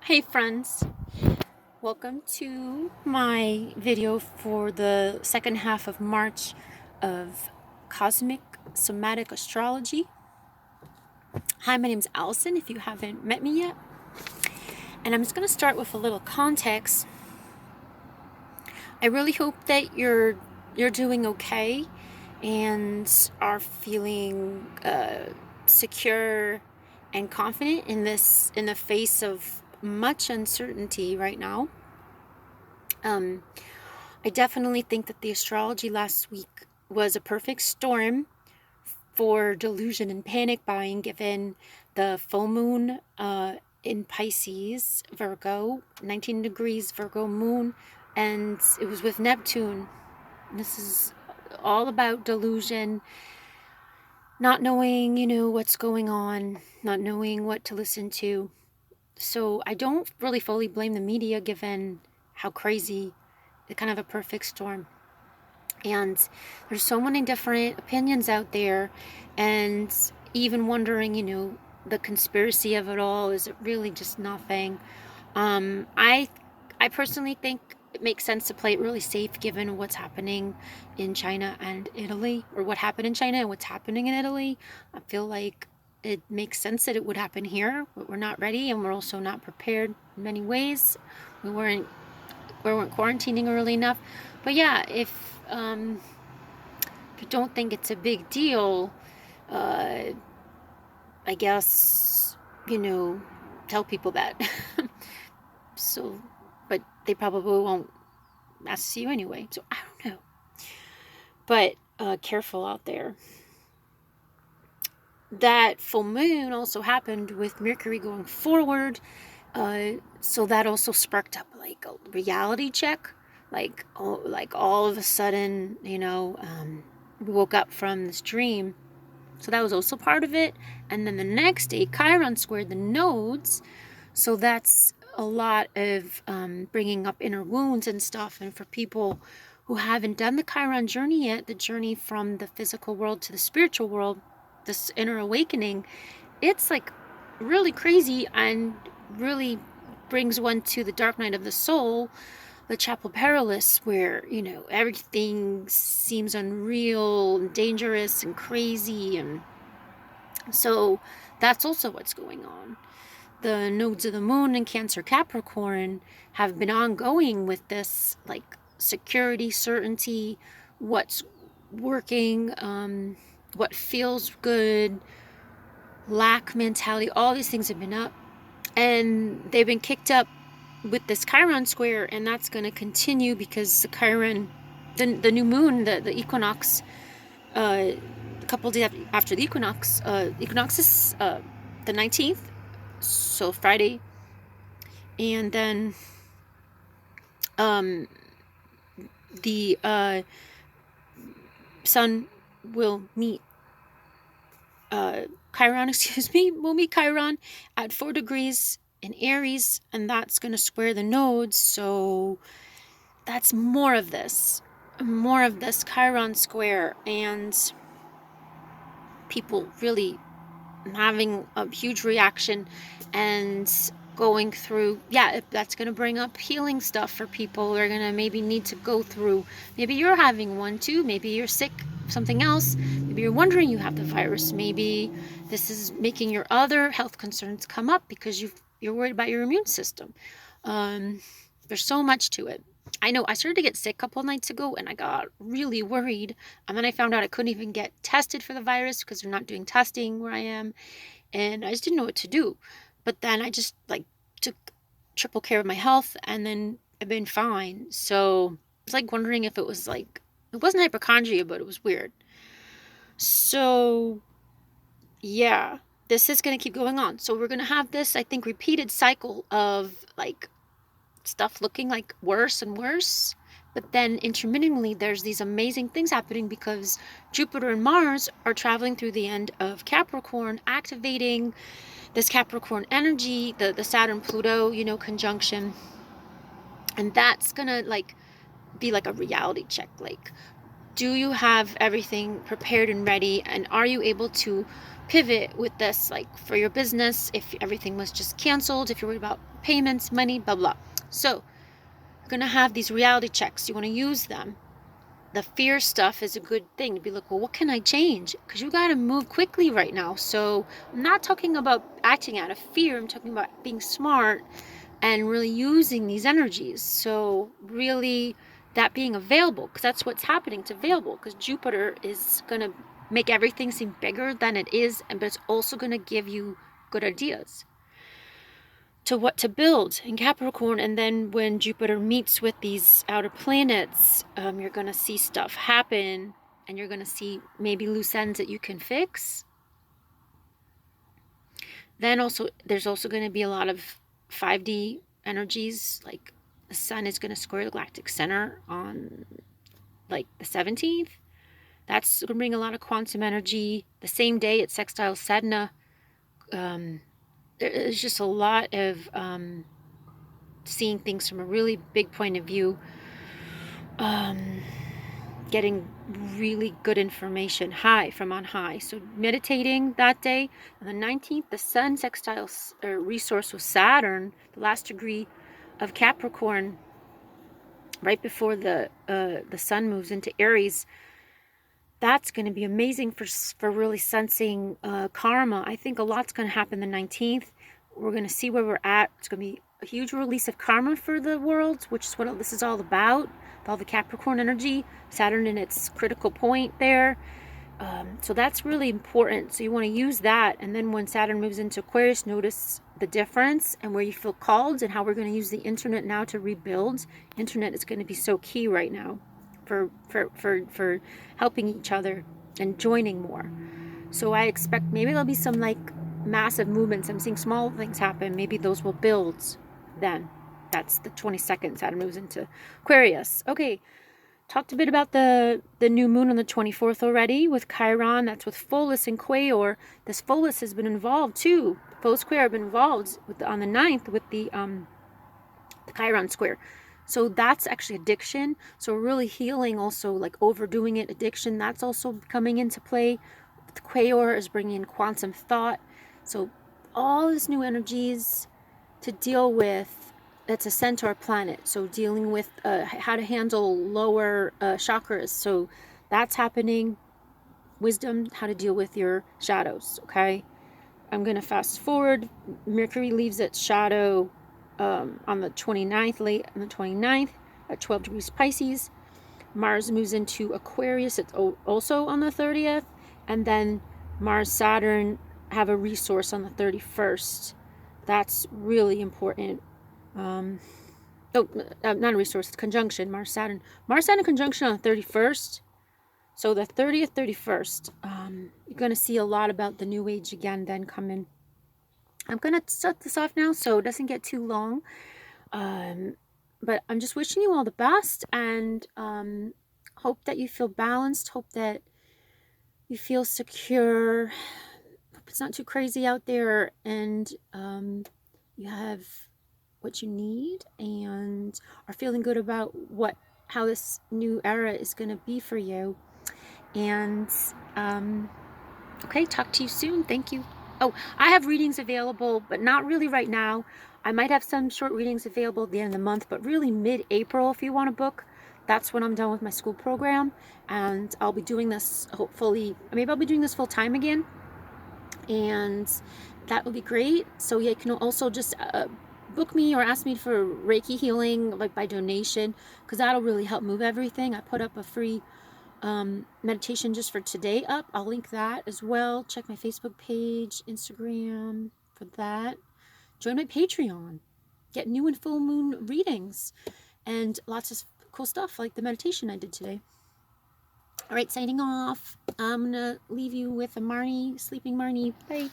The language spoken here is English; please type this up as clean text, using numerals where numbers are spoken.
Hey friends, welcome to my video for the second half of March of Cosmic Somatic Astrology. Hi, my name's Allison if you haven't met me yet. And I'm just going to start with a little context. I really hope that you're doing okay and are feeling secure and confident in the face of much uncertainty right now. I definitely think that the astrology last week was a perfect storm for delusion and panic buying, given the full moon in Pisces, Virgo, 19 degrees Virgo moon, and it was with Neptune. This is all about delusion, not knowing, what's going on, not knowing what to listen to. So I don't really fully blame the media, given how crazy, kind of a perfect storm. And there's so many different opinions out there, and even wondering, the conspiracy of it all. Is it really just nothing? I personally think it makes sense to play it really safe, given what's happening in China and Italy, or what happened in China and what's happening in Italy. I feel like it makes sense that it would happen here, but we're not ready, and we're also not prepared in many ways. We weren't quarantining early enough. But yeah, if you don't think it's a big deal, I guess, tell people that. So, but they probably won't ask to see you anyway. So I don't know. But careful out there. That full moon also happened with Mercury going forward. So that also sparked up like a reality check. Like all of a sudden, we woke up from this dream. So that was also part of it. And then the next day, Chiron squared the nodes. So that's a lot of bringing up inner wounds and stuff. And for people who haven't done the Chiron journey yet, the journey from the physical world to the spiritual world, this inner awakening, it's like really crazy and really brings one to the dark night of the soul, the chapel perilous, where everything seems unreal and dangerous and crazy. And so that's also what's going on. The nodes of the moon in Cancer Capricorn have been ongoing with this like security, certainty, what's working, what feels good, lack mentality. All these things have been up, and they've been kicked up with this Chiron square, and that's going to continue because the Chiron, the new moon, the equinox, a couple days after the equinox is the 19th, so Friday, and then the sun will meet Chiron, will meet Chiron at 4 degrees in Aries, and that's going to square the nodes. So that's more of this Chiron square, and people really having a huge reaction and going through, that's going to bring up healing stuff for people. They're going to maybe need to go through, maybe you're having one too, maybe you're sick, something else, maybe you're wondering you have the virus, maybe this is making your other health concerns come up because you're worried about your immune system. There's so much to it. I know I started to get sick a couple nights ago, and I got really worried, and then I found out I couldn't even get tested for the virus because they're not doing testing where I am, and I just didn't know what to do. But then I just took triple care of my health, and then I've been fine. So it's like wondering if it wasn't hypochondria, but it was weird. So yeah, this is going to keep going on. So we're going to have this, I think, repeated cycle of like stuff looking like worse and worse. But then intermittently, there's these amazing things happening because Jupiter and Mars are traveling through the end of Capricorn, activating this Capricorn energy, the Saturn-Pluto, conjunction. And that's going to be like a reality check. Like, do you have everything prepared and ready? And are you able to pivot with this, like for your business, if everything was just canceled, if you're worried about payments, money, blah, blah. So you're going to have these reality checks. You want to use them. The fear stuff is a good thing to be like, well, what can I change? Because you got to move quickly right now. So I'm not talking about acting out of fear. I'm talking about being smart and really using these energies. So really that being available, because that's what's happening. It's available because Jupiter is going to make everything seem bigger than it is, but it's also going to give you good ideas to what to build in Capricorn. And then when Jupiter meets with these outer planets, you're going to see stuff happen, and you're going to see maybe loose ends that you can fix. Then also, there's also going to be a lot of 5D energies, like the sun is going to square the galactic center on like the 17th. That's going to bring a lot of quantum energy. The same day it sextiles Sedna. There's just a lot of seeing things from a really big point of view, getting really good information from on high. So meditating that day. On the 19th, the sun sextiles resource with Saturn, the last degree of Capricorn, right before the sun moves into Aries. That's going to be amazing for really sensing karma. I think a lot's going to happen the 19th. We're going to see where we're at. It's going to be a huge release of karma for the world, which is what this is all about, with all the Capricorn energy, Saturn in its critical point there. So that's really important. So you want to use that. And then when Saturn moves into Aquarius, notice the difference and where you feel called, and how we're going to use the internet now to rebuild. Internet is going to be so key right now for helping each other and joining more. So I expect maybe there'll be some like massive movements. I'm seeing small things happen. Maybe those will build then. That's the 22nd. Saturn moves into Aquarius. Okay. Talked a bit about the new moon on the 24th already with Chiron. That's with Pholus and Quaoar. This Pholus has been involved too. Pholus Quaoar have been involved on the 9th with the Chiron square. So that's actually addiction. So really healing, also like overdoing it, addiction. That's also coming into play. The Quaoar is bringing in quantum thought. So all these new energies to deal with. That's a centaur planet, so dealing with how to handle lower chakras. So that's happening. Wisdom, how to deal with your shadows, okay? I'm going to fast forward. Mercury leaves its shadow on the 29th, late on the 29th, at 12 degrees Pisces. Mars moves into Aquarius. It's also on the 30th. And then Mars, Saturn have a resource on the 31st. That's really important. Not a resource, it's conjunction, Mars Saturn conjunction on the 31st. So the 30th, 31st, you're going to see a lot about the new age again then come in. I'm going to set this off now so it doesn't get too long. But I'm just wishing you all the best, and hope that you feel balanced, hope that you feel secure, hope it's not too crazy out there, and you have what you need and are feeling good about how this new era is going to be for you. And okay, talk to you soon. Thank you. Oh, I have readings available, but not really right now. I might have some short readings available at the end of the month, but really mid-April if you want to book. That's when I'm done with my school program, and I'll be doing this hopefully. Maybe I'll be doing this full time again, and that would be great. So yeah, you can also just book me or ask me for Reiki healing, like by donation, because that'll really help move everything. I put up a free meditation just for today up. I'll link that as well. Check my Facebook page, Instagram for that. Join my Patreon. Get new and full moon readings and lots of cool stuff like the meditation I did today. All right, signing off. I'm going to leave you with a Marnie, sleeping Marnie. Bye.